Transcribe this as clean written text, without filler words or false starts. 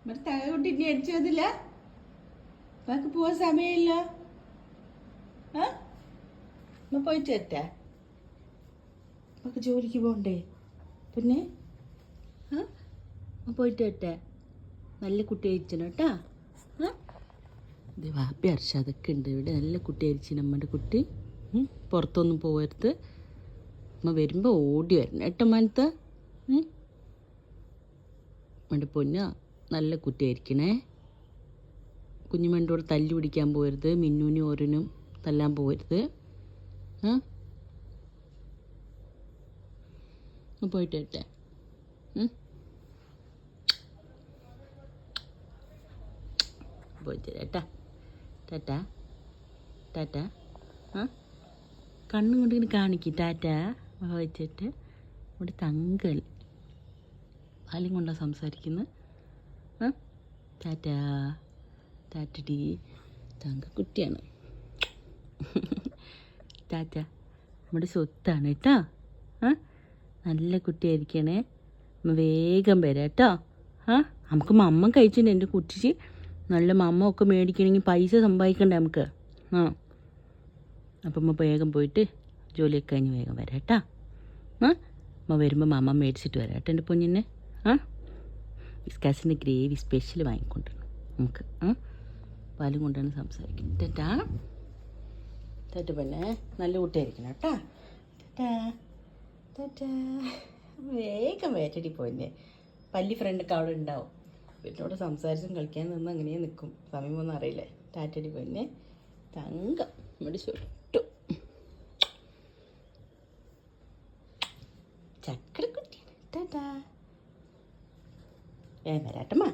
ഇവിടെ തകകുട്ടി ഇനി അടിച്ചു വന്നില്ല. നമുക്ക് പോവാൻ സമയമില്ല. അമ്മ പോയിട്ട് വരട്ടെ. നമുക്ക് ജോലിക്ക് പോകണ്ടേ? പിന്നെ പോയിട്ട് വരട്ടെ. നല്ല കുട്ടി അയച്ചണം കേട്ടാ. ഇത് വാപ്പി അർഷാദൊക്കെ ഉണ്ട് ഇവിടെ. നല്ല കുട്ടി അയച്ചു നമ്മുടെ കുട്ടി. പുറത്തൊന്നും പോകരുത്. അമ്മ വരുമ്പോൾ ഓടി വരണം കേട്ടോ മനത്ത്. എൻ്റെ പൊന്ന നല്ല കുട്ടിയായിരിക്കണേ. കുഞ്ഞുമൻ്റെ കൂടെ തല്ലി പിടിക്കാൻ പോകരുത്. മിന്നൂനും ഓരനും തല്ലാൻ പോകരുത്. പോയിട്ട് വരട്ടെ. പോയിട്ട് വരാം. ടാറ്റാ ടാറ്റാ. കണ്ണും കൊണ്ട് ഇങ്ങനെ കാണിക്കും ടാറ്റാ വെച്ചിട്ട്. ഇവിടെ തങ്കൽ പാലും കൊണ്ടാണ് സംസാരിക്കുന്നത്. ടാറ്റാ ടാറ്റടി. തങ്കക്കുട്ടിയാണ്. ടാറ്റ. നമ്മുടെ സ്വത്താണ് കേട്ടോ. നല്ല കുട്ടിയായിരിക്കണേ. വേഗം വരാം കേട്ടോ. നമുക്ക് മമ്മ കഴിച്ചിട്ടുണ്ട്. എൻ്റെ കുട്ടിച്ച് നല്ല മമ്മ ഒക്കെ മേടിക്കണമെങ്കിൽ പൈസ സമ്പാദിക്കണ്ടേ നമുക്ക്. അപ്പം അമ്മ വേഗം പോയിട്ട് ജോലിയൊക്കെ കഴിഞ്ഞ് വേഗം വരാം കേട്ടോ. അമ്മ വരുമ്പോൾ മമ്മ മേടിച്ചിട്ട് വരാം കേട്ടോ എൻ്റെ പൊന്നിനെ. ബിസ്കാസിൻ്റെ ഗ്രേവി സ്പെഷ്യൽ വാങ്ങിക്കൊണ്ടിരുന്നു നമുക്ക്. പാലും കൊണ്ടാണ് സംസാരിക്കുന്നത്. ടാറ്റാ ടാറ്റ പൊന്നെ. നല്ല കുട്ടിയായിരിക്കണം കേട്ടോ. ടാറ്റാ ടാറ്റാ. വേഗം വേറ്റടി പൊന്നെ. പല്ലി ഫ്രണ്ടൊക്കെ അവിടെ ഉണ്ടാവും. എന്നോട് സംസാരിച്ചും കളിക്കാൻ നിന്ന് അങ്ങനെ നിൽക്കും. സമയമൊന്നും അറിയില്ല. ടാറ്റടി പൊന്നെ. തങ്കം നമ്മുടെ ചുട്ടു ചക്കരക്കുട്ടിയാണ്. ടാറ്റാ. വരാട്ടമ്മ.